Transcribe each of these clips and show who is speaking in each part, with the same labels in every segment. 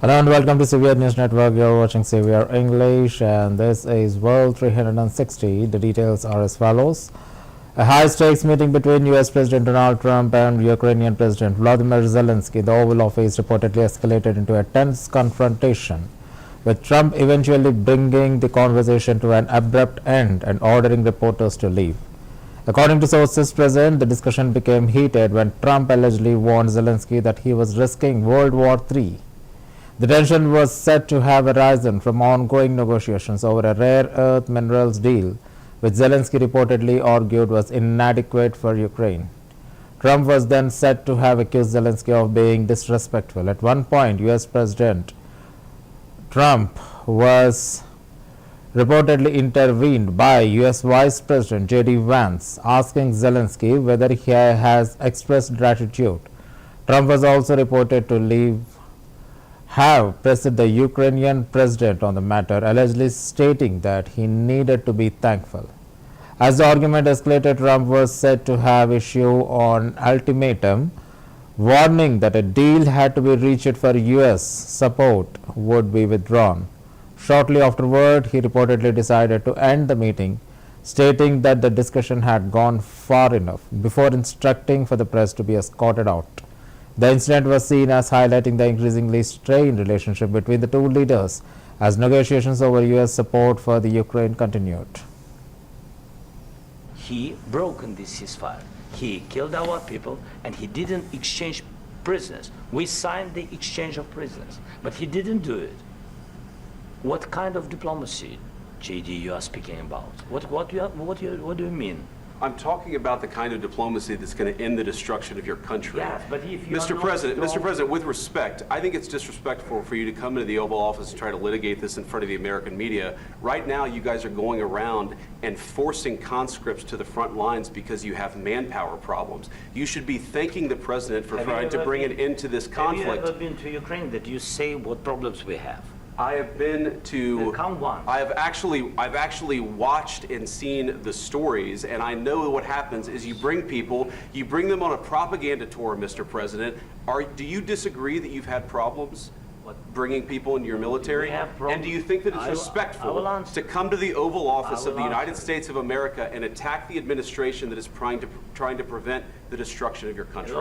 Speaker 1: Hello and welcome to CVR News Network. You're watching CVR English and this is World 360. The details are as follows. A high-stakes meeting between US President Donald Trump and Ukrainian President Volodymyr Zelensky, the Oval Office, reportedly escalated into a tense confrontation, with Trump eventually bringing the conversation to an abrupt end and ordering reporters to leave. According to sources present, the discussion became heated when Trump allegedly warned Zelensky that he was risking World War III. The tension was said to have arisen from ongoing negotiations over a rare earth minerals deal, which Zelensky reportedly argued was inadequate for Ukraine. Trump was then said to have accused Zelensky of being disrespectful. At one point, US President Trump was reportedly intervened by US Vice President J.D. Vance, asking Zelensky whether he has expressed gratitude. Trump was also reported to have pressed the Ukrainian president on the matter, allegedly stating that he needed to be thankful. As the argument escalated, Trump was said to have issued an ultimatum warning that a deal had to be reached for US support would be withdrawn. Shortly afterward, he reportedly decided to end the meeting, stating that the discussion had gone far enough before instructing for the press to be escorted out. The incident was seen as highlighting the increasingly strained relationship between the two leaders as negotiations over US support for the Ukraine continued.
Speaker 2: He broke this ceasefire. He killed our people and he didn't exchange prisoners. We signed the exchange of prisoners, but he didn't do it. What kind of diplomacy, JD, you are speaking about? What do you mean?
Speaker 3: I'm talking about the kind of diplomacy that's going to end the destruction of your country.
Speaker 2: Yes, but if you
Speaker 3: Mr. President, with respect, I think it's disrespectful for you to come into the Oval Office and try to litigate this in front of the American media. Right now, you guys are going around and forcing conscripts to the front lines because you have manpower problems. You should be thanking the President for trying to bring an end to this conflict.
Speaker 2: Have you ever been to Ukraine that you say what problems we have?
Speaker 3: I have been to.
Speaker 2: Count one.
Speaker 3: I've actually watched and seen the stories, and I know what happens is you bring them on a propaganda tour, Mr. President. Do you disagree that you've had problems bringing people into your military? And do you think that it's respectful to come to the Oval Office of the United States of America and attack the administration that is trying to prevent the destruction of your country?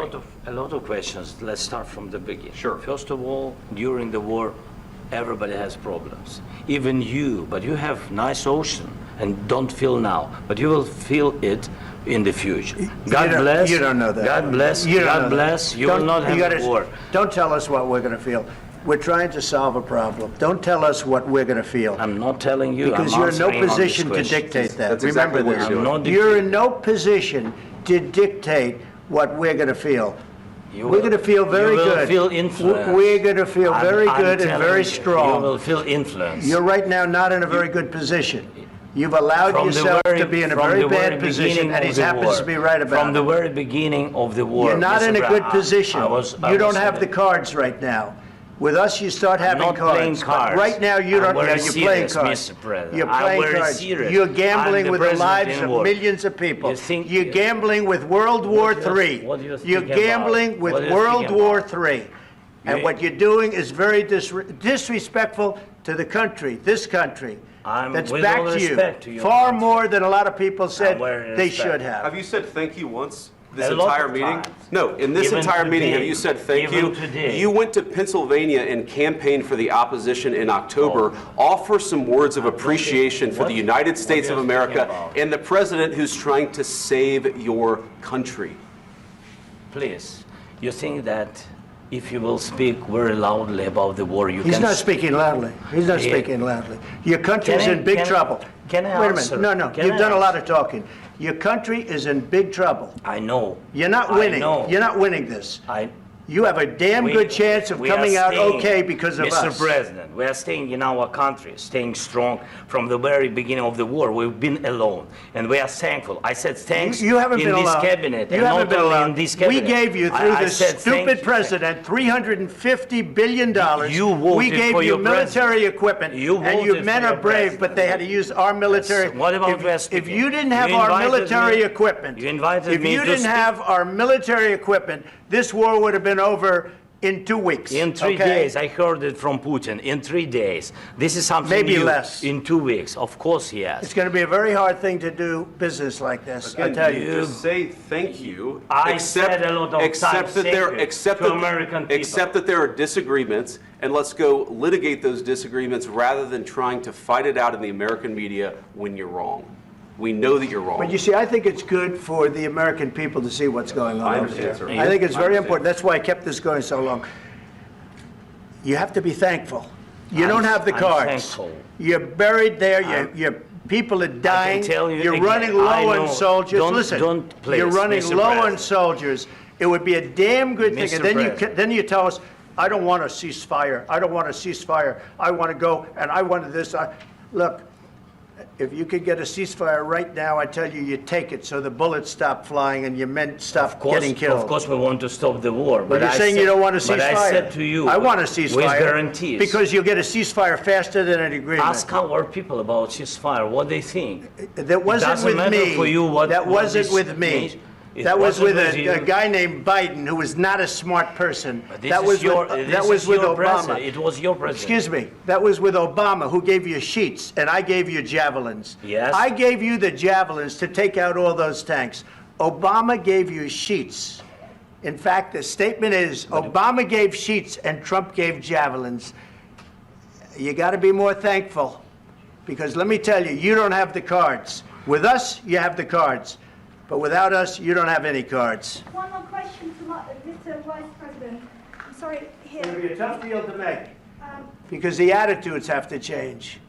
Speaker 2: A lot of questions. Let's start from the beginning.
Speaker 3: Sure.
Speaker 2: First of all, during the war, everybody has problems, even you, but you have nice ocean and don't feel now, but you will feel it in the future. God bless.
Speaker 4: You don't know that.
Speaker 2: God bless. God bless. You will not have a war.
Speaker 4: Don't tell us what we're going to feel. We're trying to solve a problem. Don't tell us what we're going to feel.
Speaker 2: I'm not telling you.
Speaker 4: Because you're in no position to dictate that.
Speaker 3: That's
Speaker 4: Remember
Speaker 3: exactly what
Speaker 4: this. You're in no position to dictate what we're going to feel. We're going to feel very good.
Speaker 2: You will feel influence.
Speaker 4: We're going to feel very good and very strong.
Speaker 2: You will feel influence.
Speaker 4: You're right now not in a very good position. You've allowed yourself to be in a very bad position, and he happens to be right about it.
Speaker 2: From the very beginning of the war.
Speaker 4: You're not in a good position. You don't have the cards right now. With us, you start having cards.
Speaker 2: I'm not playing cards.
Speaker 4: Right now, you don't.
Speaker 2: You're
Speaker 4: playing cards.
Speaker 2: Mr. President.
Speaker 4: You're playing cards.
Speaker 2: Serious.
Speaker 4: You're gambling with the lives of millions of people. You're gambling with World War III. You're gambling with World War III. And what you're doing is very disrespectful to the country, this country. That's back to you. Far more than a lot of people said they should have.
Speaker 3: Have you said thank you once? This entire meeting? No, in this entire meeting, have you said thank you? You went to Pennsylvania and campaigned for the opposition in October. Offer some words of appreciation for the United States of America and the president who's trying to save your country.
Speaker 2: Please, you think that if you will speak very loudly about the war, you can...
Speaker 4: He's not speaking loudly. He's not speaking loudly. Your country is in big trouble.
Speaker 2: Can I answer?
Speaker 4: Wait a minute. No. You've done a lot of talking. Your country is in big trouble.
Speaker 2: I know.
Speaker 4: You're not winning. You're not winning this. You have a damn good chance of coming out okay because of us.
Speaker 2: Mr. President, we are staying in our country, staying strong from the very beginning of the war. We've been alone, and we are thankful. I said thanks
Speaker 4: you haven't
Speaker 2: in
Speaker 4: been
Speaker 2: this
Speaker 4: alone.
Speaker 2: cabinet.
Speaker 4: You haven't been alone.
Speaker 2: In this cabinet.
Speaker 4: We gave you, through this stupid president, $350 billion. We gave you military equipment, and your men are brave, but they had to use our military.
Speaker 2: Yes. What about
Speaker 4: if you didn't have our military equipment, if you didn't have our military equipment, this war would have been over In 2 weeks.
Speaker 2: In 3
Speaker 4: okay?
Speaker 2: days, I heard it from Putin. In 3 days. This is something
Speaker 4: Maybe
Speaker 2: new.
Speaker 4: less.
Speaker 2: In 2 weeks. Of course, yes.
Speaker 4: It's going to be a very hard thing to do business like this, I
Speaker 3: Again,
Speaker 4: tell
Speaker 3: you
Speaker 4: you.
Speaker 3: just say thank you.
Speaker 2: I said a lot of times thank you to American people.
Speaker 3: Except that there are disagreements, and let's go litigate those disagreements rather than trying to fight it out in the American media when you're wrong. We know that you're wrong.
Speaker 4: But you see, I think it's good for the American people to see what's going on
Speaker 3: I
Speaker 4: over
Speaker 3: understand,
Speaker 4: there.
Speaker 3: sir.
Speaker 4: I think it's
Speaker 3: I
Speaker 4: very
Speaker 3: understand.
Speaker 4: important. That's why I kept this going so long. You have to be thankful. You don't have the
Speaker 2: I'm
Speaker 4: cards.
Speaker 2: thankful.
Speaker 4: You're buried there. Your people are dying.
Speaker 2: tell you
Speaker 4: You're
Speaker 2: again,
Speaker 4: running
Speaker 2: I
Speaker 4: low
Speaker 2: know.
Speaker 4: on soldiers.
Speaker 2: Don't-
Speaker 4: Listen,
Speaker 2: don't please,
Speaker 4: you're running
Speaker 2: Mr.
Speaker 4: low on
Speaker 2: President.
Speaker 4: soldiers. It would be a damn good thing.
Speaker 2: Mr.
Speaker 4: And then
Speaker 2: President.
Speaker 4: then you tell us, I don't want a ceasefire. I don't want a ceasefire. I want to go and I want this. Look, if you could get a ceasefire right now, I tell you, you take it so the bullets stop flying and your men stop getting killed.
Speaker 2: Of course, we want to stop the war.
Speaker 4: But you're
Speaker 2: I
Speaker 4: saying
Speaker 2: said-
Speaker 4: you don't want a ceasefire.
Speaker 2: But I said to you,
Speaker 4: I want a ceasefire.
Speaker 2: with guarantees.
Speaker 4: Because you'll get a ceasefire faster than an agreement.
Speaker 2: Ask our people about ceasefire, what they think.
Speaker 4: That wasn't
Speaker 2: doesn't
Speaker 4: with
Speaker 2: matter
Speaker 4: me.
Speaker 2: for you what-
Speaker 4: That
Speaker 2: what
Speaker 4: wasn't
Speaker 2: this
Speaker 4: with me.
Speaker 2: means. It
Speaker 4: That was
Speaker 2: wasn't
Speaker 4: with
Speaker 2: with you.
Speaker 4: a guy named Biden, who was not a smart person.
Speaker 2: But this
Speaker 4: That
Speaker 2: is
Speaker 4: was
Speaker 2: your,
Speaker 4: with,
Speaker 2: this
Speaker 4: that was
Speaker 2: is
Speaker 4: with
Speaker 2: your
Speaker 4: Obama.
Speaker 2: president. It was your president.
Speaker 4: Excuse me. That was with Obama, who gave you sheets, and I gave you javelins.
Speaker 2: Yes.
Speaker 4: I gave you the javelins to take out all those tanks. Obama gave you sheets. In fact, the statement is Obama gave sheets and Trump gave javelins. You got to be more thankful, because let me tell you, you don't have the cards. With us, you have the cards. But without us, you don't have any cards.
Speaker 5: One more question to Mr. Vice President. I'm sorry, here.
Speaker 4: It's going to be a tough deal to make,
Speaker 5: Um,
Speaker 4: because the attitudes have to change.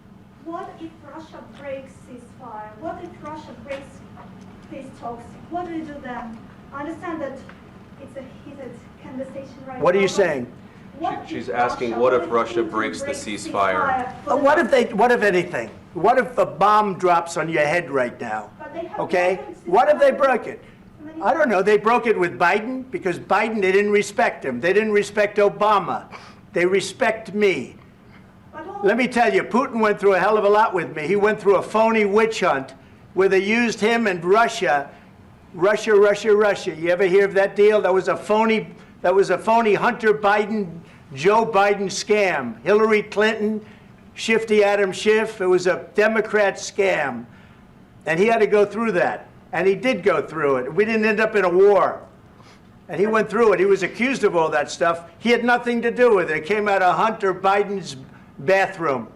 Speaker 5: what if Russia breaks ceasefire? What if Russia breaks peace talks? What do you do then? I understand that it's a heated conversation right now.
Speaker 4: What are you
Speaker 5: but
Speaker 4: saying?
Speaker 5: what if
Speaker 3: She's asking, what if Russia
Speaker 5: Putin
Speaker 3: breaks the
Speaker 5: breaks
Speaker 3: ceasefire?
Speaker 5: for the-
Speaker 4: What if anything? What if a bomb drops on your head right now?
Speaker 5: But they have
Speaker 4: Okay?
Speaker 5: broken
Speaker 4: What if they
Speaker 5: ceasefire
Speaker 4: broke it?
Speaker 5: so many
Speaker 4: I don't know. They broke it with Biden because Biden, they didn't respect him. They didn't respect Obama. They respect me.
Speaker 5: But all-
Speaker 4: Let me tell you, Putin went through a hell of a lot with me. He went through a phony witch hunt where they used him and Russia. Russia. You ever hear of that deal? That was a phony Hunter Biden, Joe Biden scam. Hillary Clinton, Shifty Adam Schiff. It was a Democrat scam. And he had to go through that. And he did go through it. We didn't end up in a war. And he went through it. He was accused of all that stuff. He had nothing to do with it. It came out of Hunter Biden's bathroom.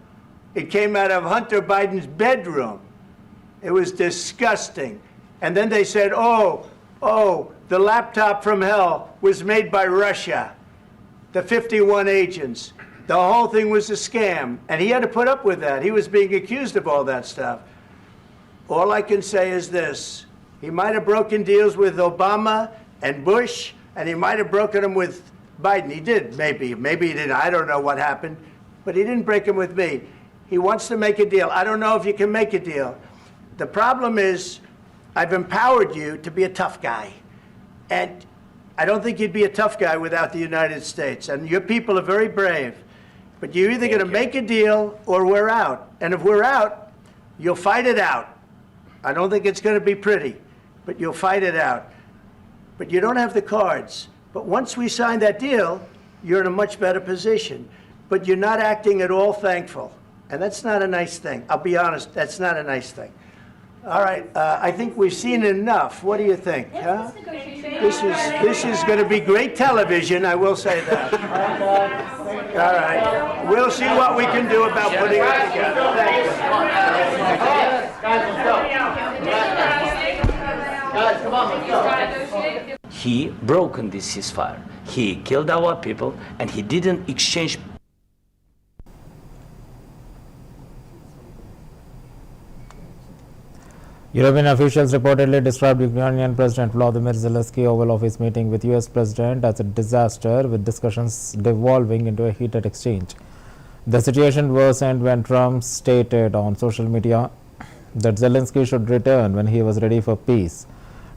Speaker 4: It came out of Hunter Biden's bedroom. It was disgusting. And then they said, oh, the laptop from hell was made by Russia. The 51 agents. The whole thing was a scam. And he had to put up with that. He was being accused of all that stuff. All I can say is this. He might have broken deals with Obama and Bush, and he might have broken them with Biden. He did, maybe. Maybe he didn't. I don't know what happened. But he didn't break them with me. He wants to make a deal. I don't know if you can make a deal. The problem is, I've empowered you to be a tough guy. And I don't think you'd be a tough guy without the United States. And your people are very brave. But you're either going to make a deal or we're out. And if we're out, you'll fight it out. I don't think it's going to be pretty, but you'll fight it out. But you don't have the cards. But once we sign that deal, you're in a much better position. But you're not acting at all thankful. And that's not a nice thing. I'll be honest, that's not a nice thing. All right, I think we've seen enough. What do you think? Huh? This is going to be great television, I will say that. All right, we'll see what we can do about putting it together. Thank you.
Speaker 6: Guys, come on, let's go.
Speaker 2: He broken this ceasefire. He killed our people, and he didn't exchange.
Speaker 1: European officials reportedly described Ukrainian President Volodymyr Zelensky Oval Office meeting with US President as a disaster, with discussions devolving into a heated exchange. The situation worsened when Trump stated on social media that Zelensky should return when he was ready for peace.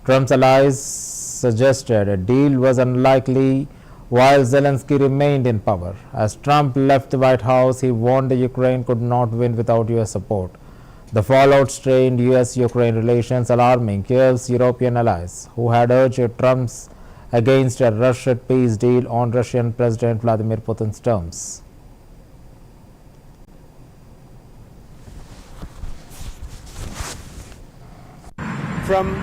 Speaker 1: Trump's allies suggested a deal was unlikely while Zelensky remained in power. As Trump left the White House, he warned that Ukraine could not win without US support. The fallout strained US-Ukraine relations, alarming Kiev's European allies, who had urged Trump's against a Russian peace deal on Russian President Vladimir Putin's terms.
Speaker 4: From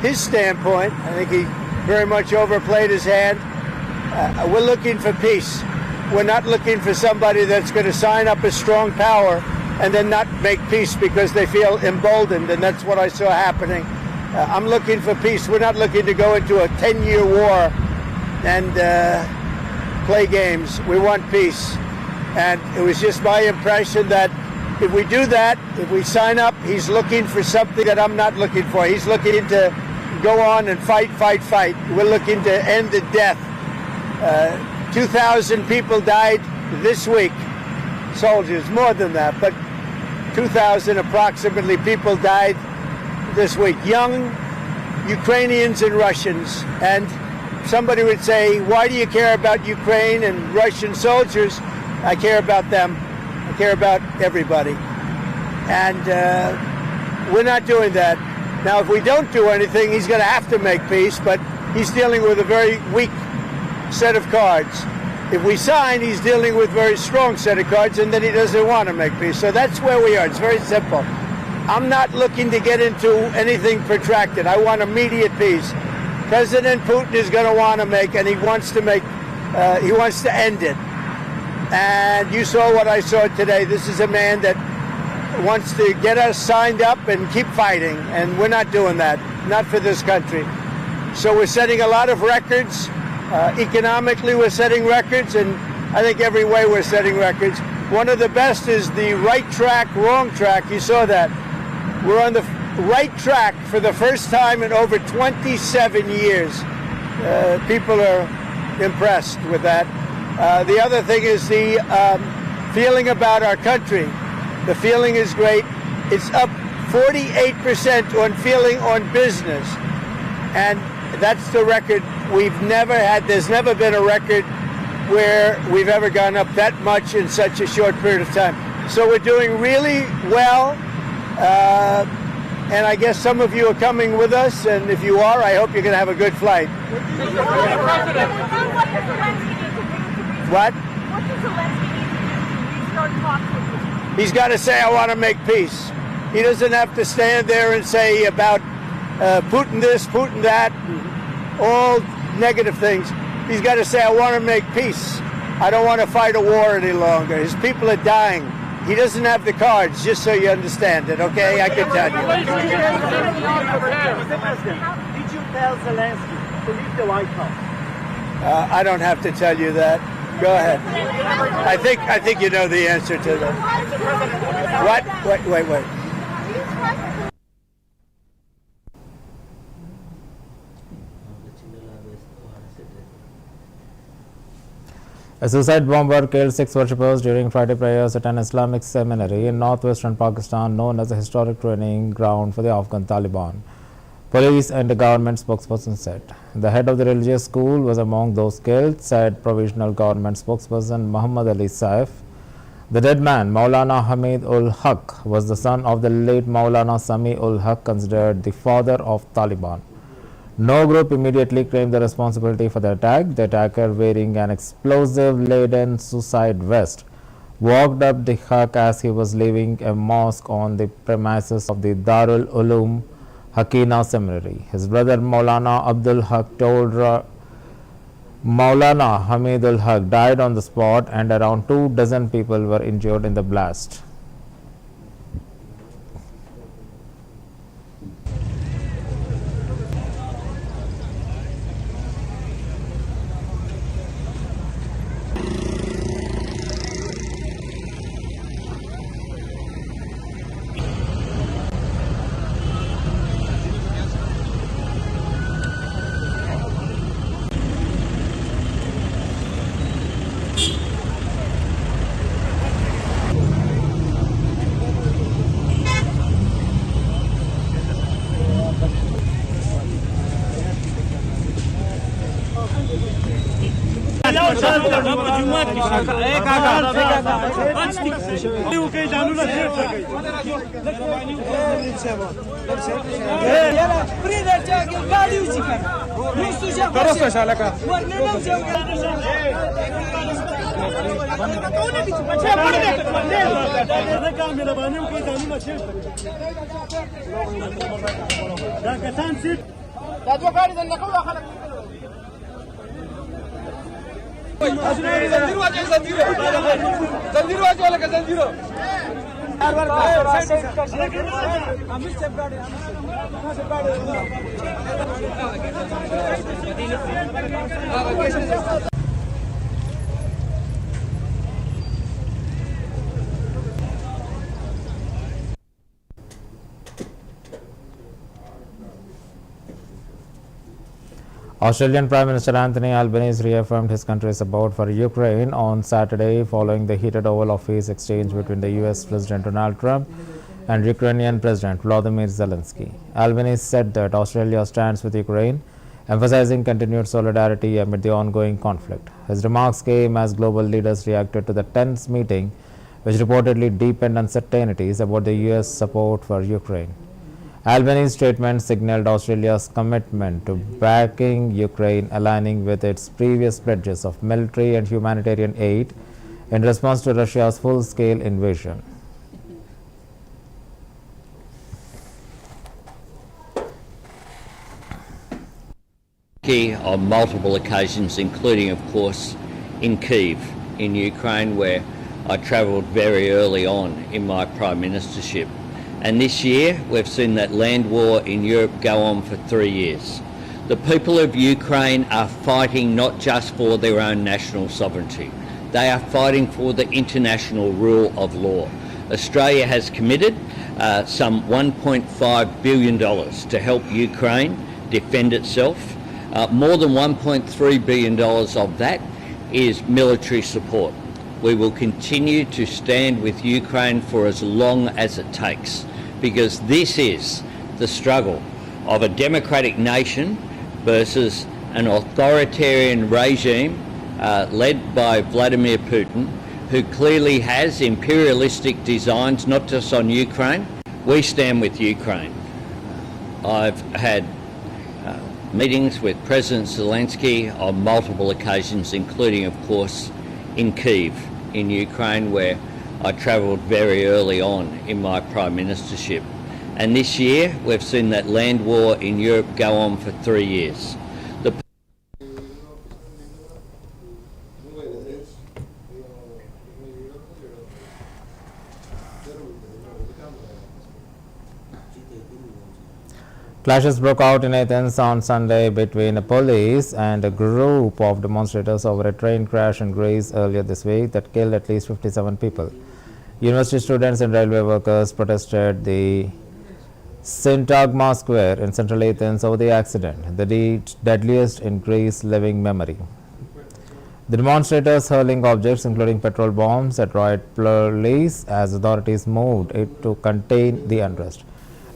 Speaker 4: his standpoint, I think he very much overplayed his hand. We're looking for peace. We're not looking for somebody that's going to sign up as strong power and then not make peace because they feel emboldened, and that's what I saw happening. I'm looking for peace. We're not looking to go into a 10-year war and play games. We want peace. And it was just my impression that if we do that, if we sign up, he's looking for something that I'm not looking for. He's looking to go on and fight. We're looking to end the death. 2,000 people died this week. Soldiers, more than that, but 2,000 approximately people died this week. Young Ukrainians and Russians. And somebody would say, why do you care about Ukraine and Russian soldiers? I care about them. I care about everybody. And we're not doing that. Now, if we don't do anything, he's going to have to make peace, but he's dealing with a very weak set of cards. If we sign, he's dealing with a very strong set of cards, and then he doesn't want to make peace. So that's where we are. It's very simple. I'm not looking to get into anything protracted. I want immediate peace. President Putin is going to want to make, and he wants to end it. And you saw what I saw today. This is a man that wants to get us signed up and keep fighting, and we're not doing that. Not for this country. So we're setting a lot of records. Economically, we're setting records, and I think every way we're setting records. One of the best is the right track, wrong track. You saw that. We're on the right track for the first time in over 27 years. People are impressed with that. The other thing is the feeling about our country. The feeling is great. It's up 48% on feeling on business. And that's the record we've never had. There's never been a record where we've ever gone up that much in such a short period of time. So we're doing really well. And I guess some of you are coming with us. And if you are, I hope you're going to have a good flight. What?
Speaker 5: What does Zelensky need to do to restart talks with you?
Speaker 4: He's got to say, I want to make peace. He doesn't have to stand there and say about Putin this, Putin that, all negative things. He's got to say, I want to make peace. I don't want to fight a war any longer. His people are dying. He doesn't have the cards, just so you understand it, okay? I can tell you.
Speaker 7: Did you tell Zelensky to leave the White House?
Speaker 4: I don't have to tell you that. Go ahead. I think you know the answer to that. What? Wait.
Speaker 1: A suicide bomber killed 6 worshippers during Friday prayers at an Islamic seminary in northwestern Pakistan known as a historic training ground for the Afghan Taliban. Police and a government spokesperson said. The head of the religious school was among those killed, said provisional government spokesperson Muhammad Ali Saif. The dead man, Maulana Hamid ul Haq, was the son of the late Maulana Sami ul Haq, considered the father of Taliban. No group immediately claimed the responsibility for the attack. The attacker, wearing an explosive-laden suicide vest, walked up the Haq as he was leaving a mosque on the premises of the Darul Uloom Hakina Seminary. His brother Maulana Abdul Haq told Maulana Hamid ul Haq died on the spot, and around 24 people were injured in the blast. Australian Prime Minister Anthony Albanese reaffirmed his country's support for Ukraine on Saturday following the heated Oval Office exchange between the US President Donald Trump and Ukrainian President Volodymyr Zelensky. Albanese said that Australia stands with Ukraine, emphasizing continued solidarity amid the ongoing conflict. His remarks came as global leaders reacted to the tense meeting, which reportedly deepened uncertainties about the US support for Ukraine. Albanese's statement signaled Australia's commitment to backing Ukraine, aligning with its previous pledges of military and humanitarian aid in response to Russia's full-scale invasion.
Speaker 8: On multiple occasions, including, of course, in Kyiv, in Ukraine, where I travelled very early on in my Prime Ministership. And this year, we've seen that land war in Europe go on for 3 years. The people of Ukraine are fighting not just for their own national sovereignty. They are fighting for the international rule of law. Australia has committed some $1.5 billion to help Ukraine defend itself. More than $1.3 billion of that is military support. We will continue to stand with Ukraine for as long as it takes, because this is the struggle of a democratic nation versus an authoritarian regime led by Vladimir Putin, who clearly has imperialistic designs not just on Ukraine. We stand with Ukraine. I've had meetings with President Zelensky on multiple occasions, including, of course, in Kyiv, in Ukraine, where I travelled very early on in my Prime Ministership. And this year, we've seen that land war in Europe go on for 3 years.
Speaker 1: Clashes broke out in Athens on Sunday between the police and a group of demonstrators over a train crash in Greece earlier this week that killed at least 57 people. University students and railway workers protested the Syntagma Square in central Athens over the accident, the deadliest in Greece's living memory. The demonstrators hurling objects including petrol bombs at riot police as authorities moved it to contain the unrest.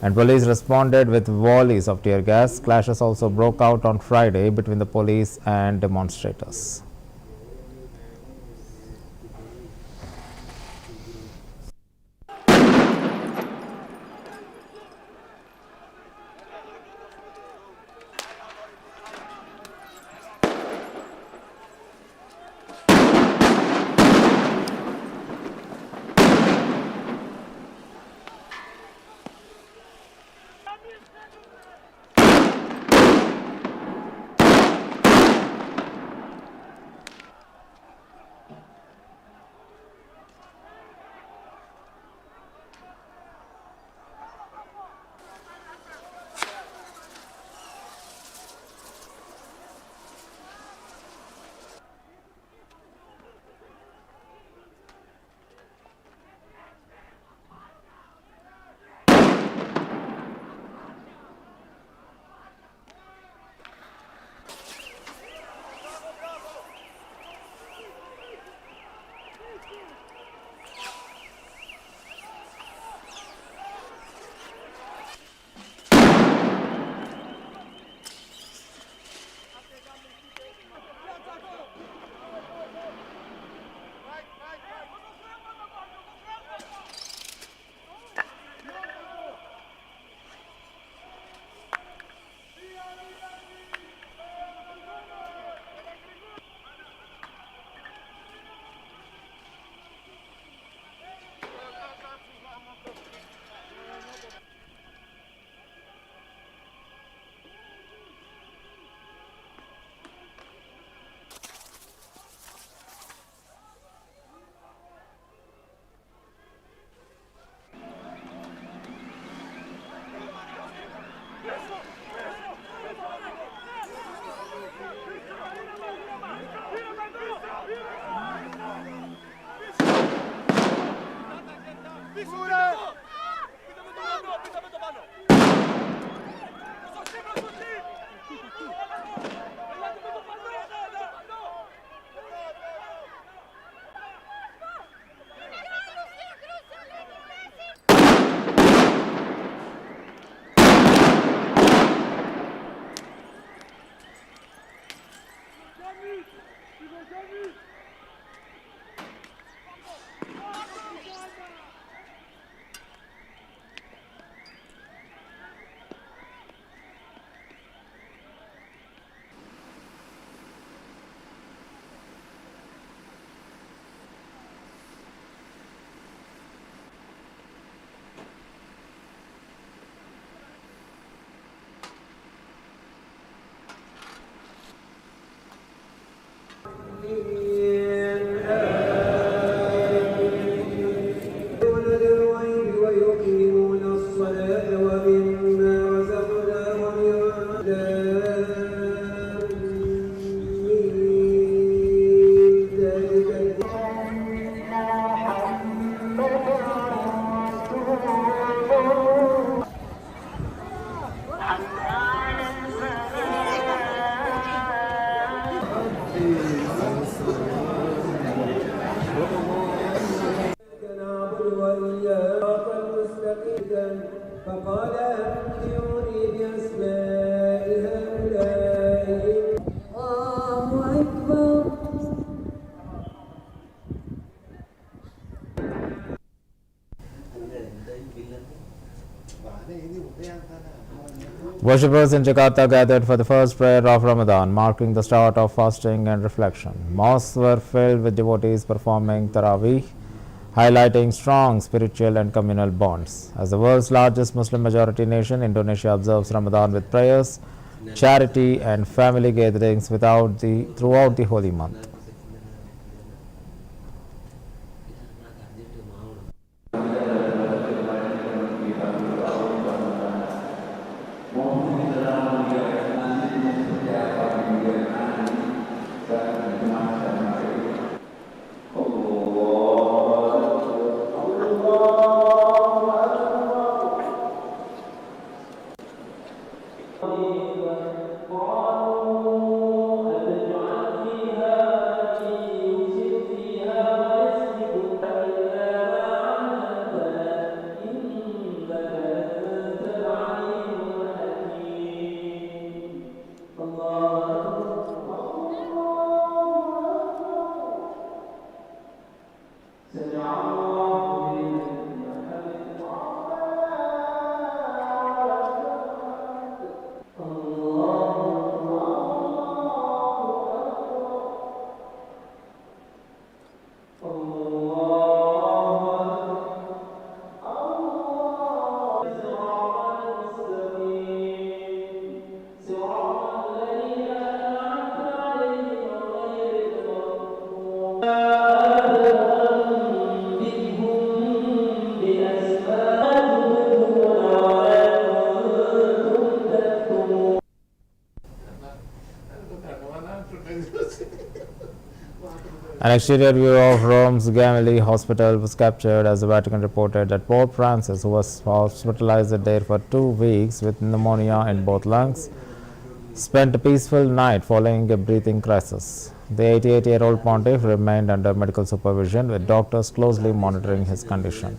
Speaker 1: And police responded with volleys of tear gas. Clashes also broke out on Friday between the police and demonstrators. Worshippers in Jakarta gathered for the first prayer of Ramadan, marking the start of fasting and reflection. Mosques were filled with devotees performing Taraweeh, highlighting strong spiritual and communal bonds. As the world's largest Muslim majority nation, Indonesia observes Ramadan with prayers, charity and family gatherings throughout the holy month. An exterior view of Rome's Gemelli Hospital was captured as the Vatican reported that Pope Francis, who was hospitalized there for 2 weeks with pneumonia in both lungs, spent a peaceful night following a breathing crisis. The 88-year-old pontiff remained under medical supervision, with doctors closely monitoring his condition.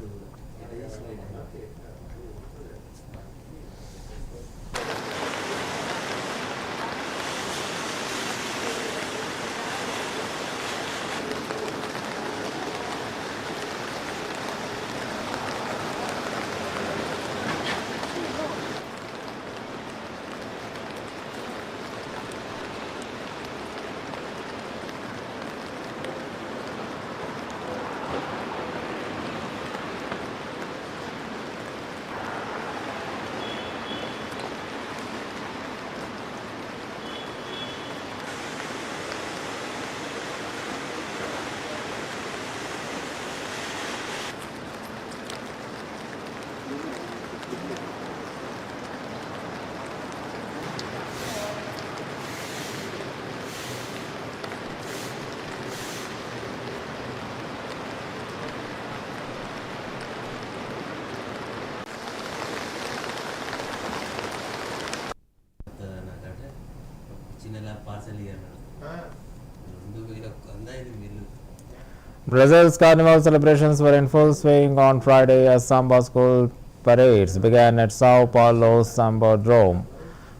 Speaker 1: Brazil's carnival celebrations were in full swing on Friday as samba school parades began at Sao Paulo's Sambodrome.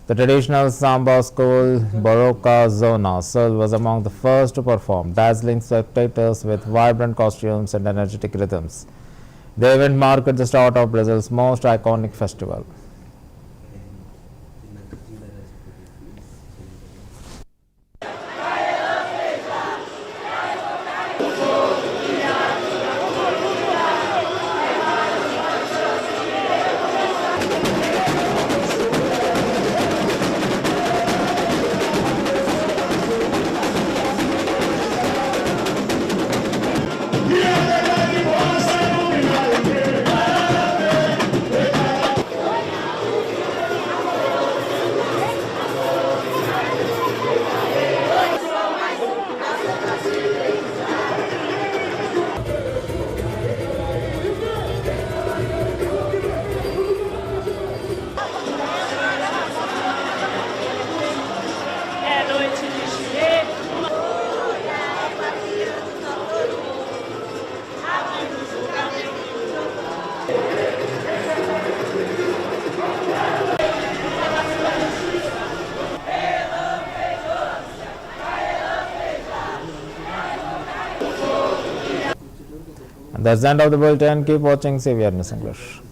Speaker 1: The traditional samba school, Barroca Zona Sul, was among the first to perform, dazzling spectators with vibrant costumes and energetic rhythms. The event marked the start of Brazil's most iconic festival. And that's the end of the bulletin. Keep watching CVR News English.